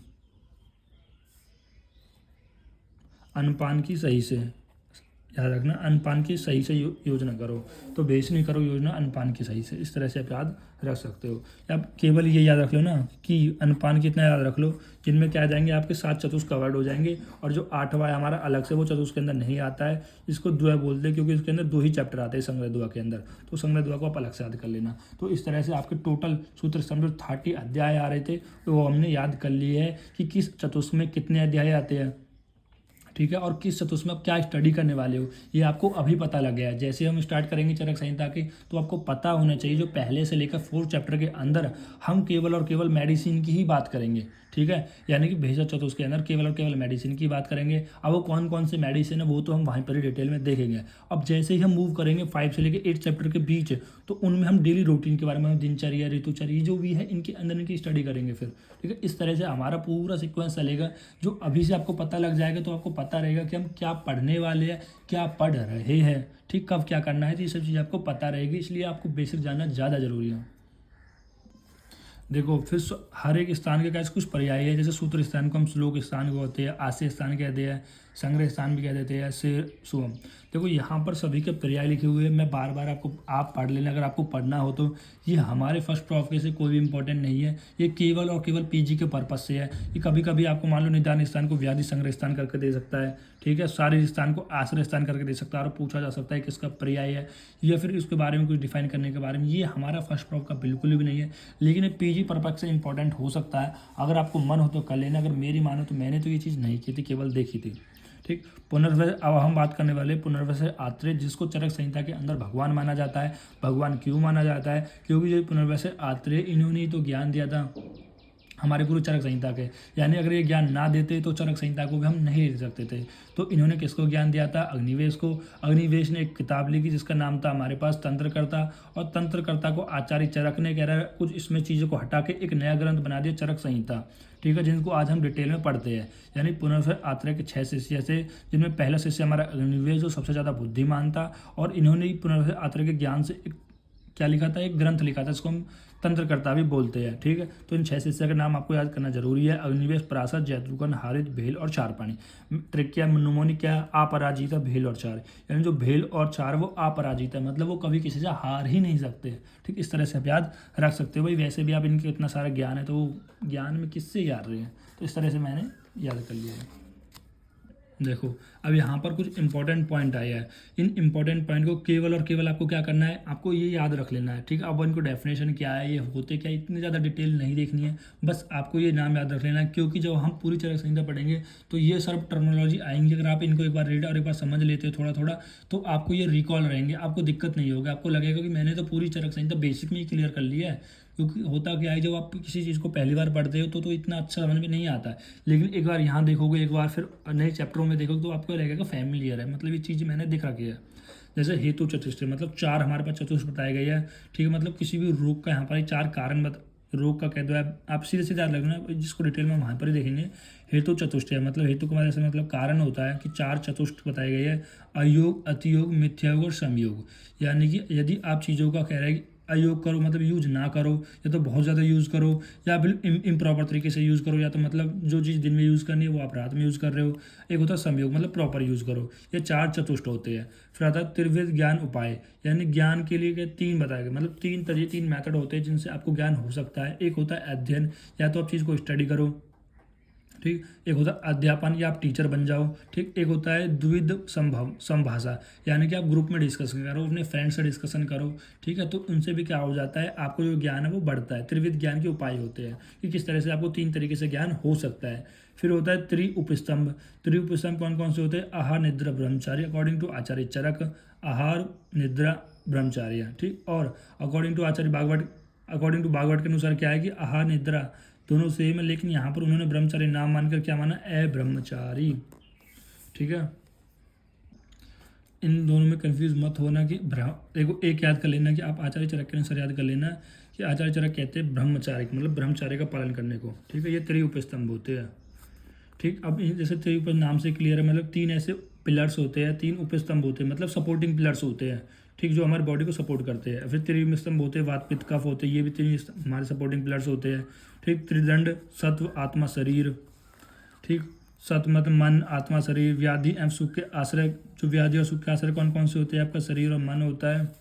अनपान की सही से याद रखना, अनपान की सही से योजना करो। तो भेषणी करो योजना अनपान की सही से, इस तरह से आप याद रख सकते हो। या आप केवल ये याद रख लो ना कि अनपान की इतना याद रख लो, जिनमें क्या आ जाएंगे आपके 7 चतुष्क कवर्ड हो जाएंगे, और जो 8वां है हमारा अलग से वो चतुष्क के अंदर नहीं आता है, इसको द्वय बोलते हैं क्योंकि इसके अंदर 2 ही चैप्टर आते हैं संग्रह दुआ के अंदर, तो संग्रह दुआ को आप अलग से याद कर लेना। तो इस तरह से आपके टोटल सूत्र समझो 30 अध्याय आ रहे थे, तो वो हमने याद कर लिए है कि किस चतुष्क में कितने अध्याय आते हैं, ठीक है, और किस चतुष्क में आप क्या स्टडी करने वाले हो ये आपको अभी पता लग गया है। जैसे हम स्टार्ट करेंगे चरक संहिता के, तो आपको पता होना चाहिए जो पहले से लेकर 4 चैप्टर के अंदर हम केवल और केवल मेडिसिन की ही बात करेंगे, ठीक है, यानी कि भेषज चतुष्क के अंदर केवल और केवल मेडिसिन की बात करेंगे। अब वो कौन कौन से मेडिसिन है वो तो हम वहीं पर ही डिटेल में देखेंगे। अब जैसे ही हम मूव करेंगे 5 से लेकर 8 चैप्टर के बीच, तो उनमें हम डेली रूटीन के बारे में, दिनचर्या ऋतुचर्या जो भी है इनके अंदर इनकी स्टडी करेंगे फिर, ठीक है। इस तरह से हमारा पूरा सीक्वेंस चलेगा, जो अभी से आपको पता लग जाएगा तो आपको पता रहेगा कि हम क्या पढ़ने वाले हैं, क्या पढ़ रहे हैं, ठीक, कब क्या करना है, तो ये सब चीज़ आपको पता रहेगी, इसलिए आपको बेसिक जानना ज़्यादा जरूरी है। देखो फिर हर एक स्थान के कैसे कुछ पर्याय है, जैसे सूत्र स्थान को हम श्लोक स्थान को होते हैं, आशय स्थान कहते हैं, संग्रह स्थान भी कह देते हैं, शेर सुवम। देखो यहाँ पर सभी के पर्याय लिखे हुए हैं, मैं बार बार आपको आप पढ़ लेना अगर आपको पढ़ना हो तो। ये हमारे फर्स्ट प्रॉफ के से कोई भी इंपॉर्टेंट नहीं है, ये केवल और केवल पीजी के पर्पज से है। ये कभी कभी आपको मान लो निदान स्थान को व्याधि संग्रह स्थान करके दे सकता है, ठीक है, शारीरिक स्थान को आश्रय स्थान करके दे सकता है, और पूछा जा सकता है कि इसका पर्याय है, या फिर उसके बारे में कुछ डिफाइन करने के बारे में। ये हमारा फर्स्ट प्रॉफ का बिल्कुल भी नहीं है, लेकिन ये पीजी पर्पज से इंपॉर्टेंट हो सकता है। अगर आपको मन हो तो कर लेना, अगर मेरी मानो तो मैंने तो ये चीज़ नहीं की थी, केवल देखी थी, ठीक। पुनर्वय, अब हम बात करने वाले पुनर्वय आत्रेय, जिसको चरक संहिता के अंदर भगवान माना जाता है। भगवान क्यों माना जाता है, क्योंकि जो पुनर्वय आत्रेय इन्होंने ही तो ज्ञान दिया था हमारे गुरु चरक संहिता के, यानी अगर ये ज्ञान ना देते तो चरक संहिता को भी हम नहीं ले सकते थे। तो इन्होंने किसको ज्ञान दिया था, अग्निवेश को। अग्निवेश ने एक किताब लिखी जिसका नाम था हमारे पास तंत्रकर्ता, और तंत्रकर्ता को आचार्य चरक ने कह रहा है कुछ इसमें चीज़ों को हटा के एक नया ग्रंथ बना दिया चरक संहिता, ठीक है, जिनको आज हम डिटेल में पढ़ते हैं। यानी पुनर्वय आत्रेय के 6 शिष्य थे, जिनमें पहला शिष्य हमारा अग्निवेश जो सबसे ज़्यादा बुद्धिमान था, और इन्होंने ही पुनर्वय आत्रेय के ज्ञान से एक क्या लिखा था, एक ग्रंथ लिखा था, इसको हम तंत्रकर्ता भी बोलते हैं, ठीक है। तो इन 6 शिष्य का नाम आपको याद करना जरूरी है, अग्निवेश, पराशर, जैतृकन, हारित, भेल और चारपाणी। त्रिक्या, नुमोनी क्या, अपराजिता, भेल और चार, यानी जो भेल और चार वो अपराजिता है, मतलब वो कभी किसी से हार ही नहीं सकते, ठीक। इस तरह से आप याद रख सकते हो भाई। वैसे भी आप इनके इतना सारा ज्ञान है तो वो ज्ञान में किससे याद रहे हैं, तो इस तरह से मैंने याद कर लिया है। देखो अब यहाँ पर कुछ इंपॉर्टेंट पॉइंट आया है, इन इंपॉर्टेंट पॉइंट को केवल और केवल आपको क्या करना है, आपको ये याद रख लेना है, ठीक है। अब इनको डेफिनेशन क्या है, ये होते क्या, इतनी ज़्यादा डिटेल नहीं देखनी है, बस आपको ये नाम याद रख लेना है, क्योंकि जब हम पूरी चरक संहिता पढ़ेंगे तो ये सब टर्मिनोलॉजी आएंगी। अगर आप इनको एक बार रीड और एक बार समझ लेते हो थोड़ा थोड़ा, तो आपको ये रिकॉल रहेंगे, आपको दिक्कत नहीं होगा, आपको लगेगा कि मैंने तो पूरी चरक संहिता बेसिक में ही क्लियर कर लिया है। क्योंकि होता क्या है, जब आप किसी चीज़ को पहली बार पढ़ते हो तो इतना अच्छा समझ में नहीं आता है, लेकिन एक बार यहाँ देखोगे, एक बार फिर नए चैप्टरों में देखोगे तो आपको लगेगा फैमिलियर है, मतलब ये चीज़ मैंने देख रखी है। जैसे हेतु चतुष्टय, मतलब 4 हमारे पास चतुष्ट बताए गए हैं, ठीक है, मतलब किसी भी रोग का यहाँ पर 4 कारण रोग का कह दो आप सीधे सीधे याद रखना, जिसको डिटेल में वहाँ पर ही देखेंगे। हेतु चतुष्टय मतलब हेतु का मतलब कारण होता है कि 4 चतुष्ट बताए गए हैं, अयोग, अतियोग, मिथ्यायोग और समयोग। यानी कि यदि आप चीज़ों का कह रहे हैं कि अयोग करो मतलब यूज ना करो, या तो बहुत ज़्यादा यूज़ करो, या फिर इम्प्रॉपर तरीके से यूज़ करो, या तो मतलब जो चीज़ दिन में यूज़ करनी है वो आप रात में यूज़ कर रहे हो। एक होता है संयोग मतलब प्रॉपर यूज़ करो, ये 4 चतुष्ट होते हैं। फिर आता है त्रिविध ज्ञान उपाय, यानी ज्ञान के लिए 3 बताए गए, मतलब 3 मेथड होते हैं जिनसे आपको ज्ञान हो सकता है। एक होता है अध्ययन, या तो आप चीज़ को स्टडी करो, ठीक। एक होता है अध्यापन, या आप टीचर बन जाओ, ठीक। एक होता है द्विध संभाषा, यानी कि आप ग्रुप में डिस्कशन करो, अपने फ्रेंड से डिस्कशन करो, ठीक है, तो उनसे भी क्या हो जाता है, आपको जो ज्ञान है वो बढ़ता है। त्रिविध ज्ञान के उपाय होते हैं कि किस तरह से आपको 3 तरीके से ज्ञान हो सकता है। फिर होता है त्रिउपस्तंभ। त्रिउपस्तंभ कौन कौन से होते हैं, आहार, निद्रा, ब्रह्मचार्य, अकॉर्डिंग टू आचार्य चरक, आहार, निद्रा, ब्रह्मचार्य, ठीक। और according to Acharya Bhagwat, according to Bhagwat के अनुसार क्या है कि आहार निद्रा दोनों सेम है, लेकिन यहाँ पर उन्होंने ब्रह्मचारी नाम मानकर क्या माना, ब्रह्मचारी, ठीक है। इन दोनों में कंफ्यूज मत होना कि देखो एक याद कर लेना कि आप आचार्य चरक के अनुसार याद कर लेना कि आचार्य चरक कहते हैं ब्रह्मचार्य मतलब ब्रह्मचार्य का पालन करने को। ठीक है, ये त्रि उपस्तंभ होते हैं। ठीक, अब जैसे त्रि उप नाम से क्लियर है, मतलब तीन ऐसे पिलर्स होते हैं, तीन उपस्तंभ होते हैं, मतलब सपोर्टिंग पिलर्स होते हैं। ठीक, जो हमारी बॉडी को सपोर्ट करते हैं। फिर त्रिविम स्तंभ होते हैं, वात पित्त कफ होते हैं, ये भी तीन हमारे सपोर्टिंग पिलर्स होते हैं। ठीक, त्रिदंड सत्व आत्मा शरीर। ठीक, सत्व मतलब मन आत्मा शरीर। व्याधि एवं सुख के आश्रय, जो व्याधि और सुख के आश्रय कौन कौन से होते हैं, आपका शरीर और मन होता है।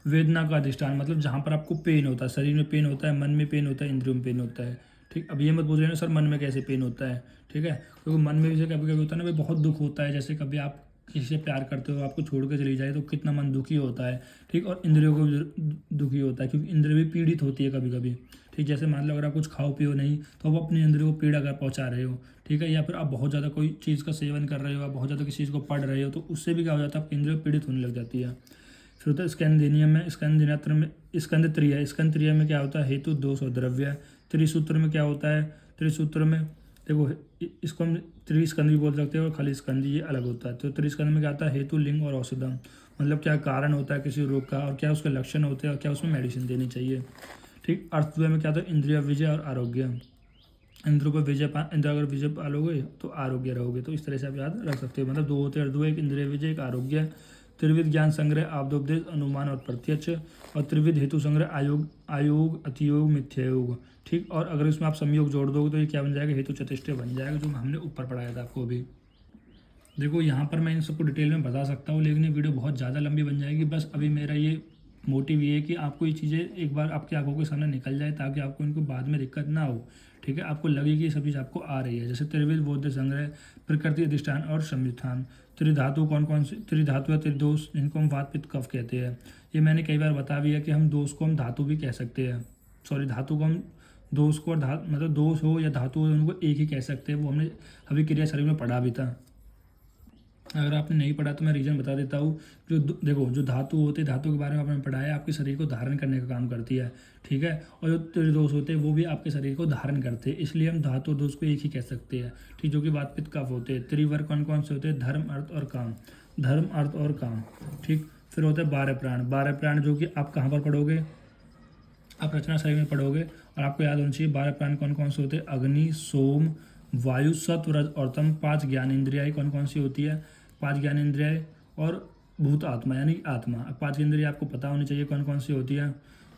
वेदना का अधिष्ठान मतलब जहाँ पर आपको पेन होता है, शरीर में पेन होता है, मन में पेन होता है, इंद्रियों में पेन होता है। ठीक, अब ये मत पूछ लेना सर मन में कैसे पेन होता है। ठीक है, क्योंकि मन में भी कभी कभी होता है ना भाई, बहुत दुख होता है। जैसे कभी आप किसी से प्यार करते हो, आपको छोड़ के चली जाए तो कितना मन दुखी होता है। ठीक, और इंद्रियों को भी दुखी होता है, क्योंकि इंद्रिय भी पीड़ित होती है कभी कभी। ठीक, जैसे मान लो अगर आप कुछ खाओ पियो नहीं तो आप अपने इंद्रियों को पीड़ा कर पहुंचा रहे हो। ठीक है, या फिर आप बहुत ज़्यादा कोई चीज़ का सेवन कर रहे हो, आप बहुत ज़्यादा किसी चीज़ को पढ़ रहे हो, तो उससे भी क्या हो जाता है, आपकी इंद्रिय पीड़ित होने लग जाती है। फिर होता है स्कंदिनियम में, स्कंदिनेत्र में स्कंद त्रिय। स्कंद त्रिय में क्या होता है, हेतु दोष और द्रव्य। त्रिसूत्र में क्या होता है, त्रिसूत्र में देखो इसको हम त्रिस्कंद भी बोल सकते हैं और खाली स्कंद ये अलग होता है। तो त्रिस्कंद में क्या आता है, हेतु लिंग और औषधम, मतलब क्या कारण होता है किसी रोग का और क्या उसके लक्षण होते हैं और क्या उसमें मेडिसिन देनी चाहिए। ठीक, अर्थद्वय में क्या होता है, इंद्रिय विजय और आरोग्य। इंद्रियों पर विजय इंद्र अगर विजय पालोगे तो आरोग्य रहोगे। तो इस तरह से आप याद रख सकते हो, मतलब दो होते हैं अर्धद्वय, एक इंद्रिय विजय एक आरोग्य। त्रिविध ज्ञान संग्रह आब्दोपदेश अनुमान और प्रत्यक्ष, और त्रिविध हेतु संग्रह आयोग आयोग अतियोग मिथ्यायोग। ठीक, और अगर इसमें आप संयोग जोड़ दोगे तो ये क्या बन जाएगा, हेतु चतुष्टय बन जाएगा, जो हमने ऊपर पढ़ाया था आपको अभी। देखो यहाँ पर मैं इन सबको डिटेल में बता सकता हूँ, लेकिन ये वीडियो बहुत ज़्यादा लंबी बन जाएगी। बस अभी मेरा ये मोटिव ये है कि आपको ये चीज़ें एक बार आपकी आंखों के सामने निकल जाए, ताकि आपको इनको बाद में दिक्कत ना हो। ठीक है, आपको लगे कि ये सब चीज़ आपको आ रही है। जैसे त्रिविध बोध संग्रह, प्रकृति अधिष्ठान और संविधान। त्रिधातु कौन कौन से, त्रिधातु या त्रिदोष, जिनको हम वात पित्त कफ कहते हैं। ये मैंने कई बार बता भी है कि हम दोष को हम धातु भी कह सकते हैं। सॉरी, धातु को हम दोष को, और मतलब दोष हो या धातु हो, उनको एक ही कह सकते हैं। वो हमने अभी क्रिया शरीर में पढ़ा भी था। अगर आपने नहीं पढ़ा तो मैं रीज़न बता देता हूँ। जो देखो, जो धातु होते हैं, धातु के बारे में आपने पढ़ा है, आपके शरीर को धारण करने का काम करती है। ठीक है, और जो त्रिदोष होते हैं वो भी आपके शरीर को धारण करते हैं, इसलिए हम धातु और दोष को एक ही कह सकते हैं। ठीक, जो कि वात पित्त कफ होते हैं। त्रिवर्ग कौन कौन से होते हैं, धर्म अर्थ और काम। धर्म अर्थ और काम। ठीक, फिर होते हैं 12 प्राण। 12 प्राण जो कि आप कहाँ पर पढ़ोगे, आप रचना शरीर में पढ़ोगे, और आपको याद होना चाहिए 12 प्राण कौन कौन से होते हैं, अग्नि, सोम, वायु, सत्व, रज और तम। 5 ज्ञान इंद्रियाएं कौन कौन सी होती है, 5 ज्ञान इंद्रियाएं, और भूत आत्मा यानी आत्मा। अब 5 इंद्रियां आपको पता होनी चाहिए कौन कौन सी होती है,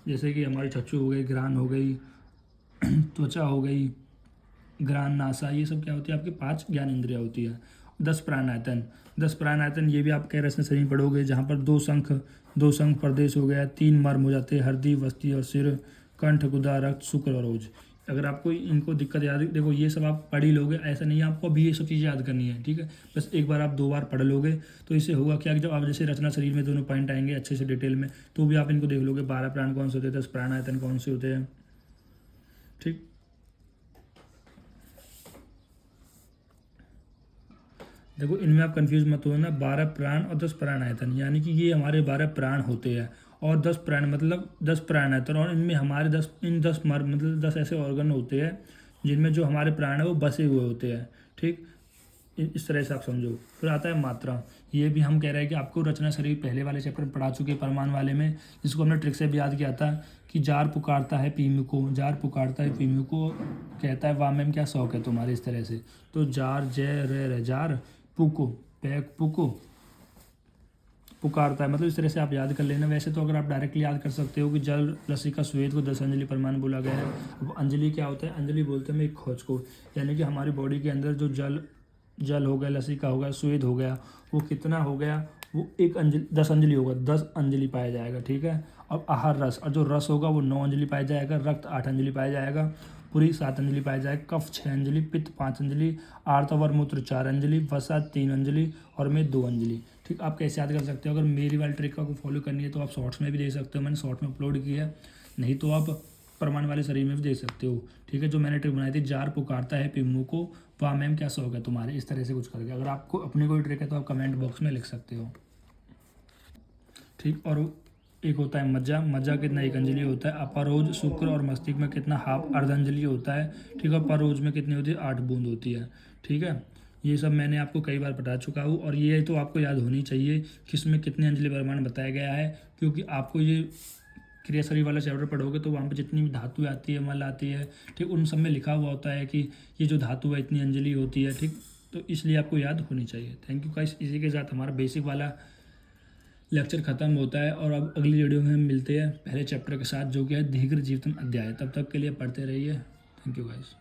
जैसे कि हमारी चक्षु हो गई, घ्राण हो गई, त्वचा हो गई, घ्राण, नासा, ये सब क्या होती है, आपकी 5 ज्ञान इंद्रियां होती है। 10 प्राणायतन। 10 प्राणायतन ये भी आप कह रहे शरीर पढ़ोगे, जहाँ पर दो शंख प्रदेश हो गया, 3 मर्म हो जाते हैं, हृदय, वस्ती और सिर, कंठ, गुदा, रक्त, शुक्र और ओज। अगर आपको इनको दिक्कत याद, देखो ये सब आप पढ़ ही लोगे, ऐसा नहीं है आपको अभी ये सब चीज़ें याद करनी है। ठीक है, बस एक बार आप 2 बार पढ़ लोगे तो इससे होगा क्या, जब आप जैसे रचना शरीर में दोनों पॉइंट आएंगे अच्छे से डिटेल में, तो भी आप इनको देख लोगे। 12 प्राण कौन से होते हैं, 10 प्राणायतन कौन से होते हैं। ठीक, देखो इनमें आप कंफ्यूज मत हो ना, 12 प्राण और 10 प्राणायतन, यानी कि ये हमारे 12 प्राण होते हैं, और 10 प्राण मतलब 10 प्राणायतन, और इनमें हमारे 10 मर्म मतलब 10 ऐसे ऑर्गन होते हैं जिनमें जो हमारे प्राण है वो बसे हुए होते हैं। ठीक, इस तरह से आप समझो। फिर आता है मात्रा। ये भी हम कह रहे हैं कि आपको रचना शरीर पहले वाले चैप्टर में पढ़ा चुके, परमान वाले में, जिसको हमने ट्रिक से भी याद किया था कि जार पुकारता है पीमू को, जार पुकारता है पीमू को, कहता है वाह मैम क्या शौक है तुम्हारे, इस तरह से। तो जार जय रे जार पुको पैक पुको पुकारता है, मतलब इस तरह से आप याद कर लेना। वैसे तो अगर आप डायरेक्टली याद कर सकते हो कि जल लसिका श्वेत को 10 अंजलि परमान बोला गया है। अब अंजलि क्या होता है, अंजलि बोलते हैं एक खोज को, यानी कि हमारी बॉडी के अंदर जो जल हो गया, लसिका हो गया, श्वेत हो गया, वो कितना हो गया, वो 1 अंजलि 10 अंजलि होगा, 10 अंजलि पाया जाएगा। ठीक है, अब आहार रस, और जो रस होगा वो 9 अंजलि पाया जाएगा, रक्त 8 अंजलि पाया जाएगा, पूरी 7 अंजलि पाया जाएगा, कफ 6 अंजलि, पित्त 5 अंजलि, आर्तवर मूत्र 4 अंजलि, वसा 3 अंजलि, और में 2 अंजलि। ठीक, आप कैसे याद कर सकते हो, अगर मेरी वाली ट्रिक को फॉलो करनी है तो आप शॉर्ट्स में भी देख सकते हो, मैंने शॉर्ट में अपलोड किया है, नहीं तो आप परमान वाले शरीर में भी देख सकते हो। ठीक है, जो मैंने ट्रिक बनाई थी, जार पुकारता है पिम्मू को, वाह मैम क्या शौक है तुम्हारे, इस तरह से कुछ करके। अगर आपको अपनी कोई ट्रिक है तो आप कमेंट बॉक्स में लिख सकते हो। ठीक, और एक होता है मज्जा। मज्जा कितना 1 अंजलि होता है। अपरोज शुक्र और मस्तिष्क में कितना हाफ अर्धांजलि होता है। ठीक है, परोज में कितनी होती है 8 बूंद होती है। ठीक है, ये सब मैंने आपको कई बार बता चुका हूँ, और ये तो आपको याद होनी चाहिए कि इसमें कितने अंजलि परिमाण बताया गया है, क्योंकि आपको ये क्रिया शरीर वाला चैप्टर पढ़ोगे तो वहाँ पे जितनी भी धातु आती है, मल आती है, ठीक, उन सब में लिखा हुआ होता है कि ये जो धातु है इतनी अंजलि होती है, ठीक। तो इसलिए आपको याद होनी चाहिए। थैंक यू गाइस, इसी के साथ हमारा बेसिक वाला लेक्चर खत्म होता है, और अब अगली वीडियो में हम मिलते हैं पहले चैप्टर के साथ, जो कि है दीर्घ जीवितम अध्याय। तब तक के लिए पढ़ते रहिए। Thank you guys.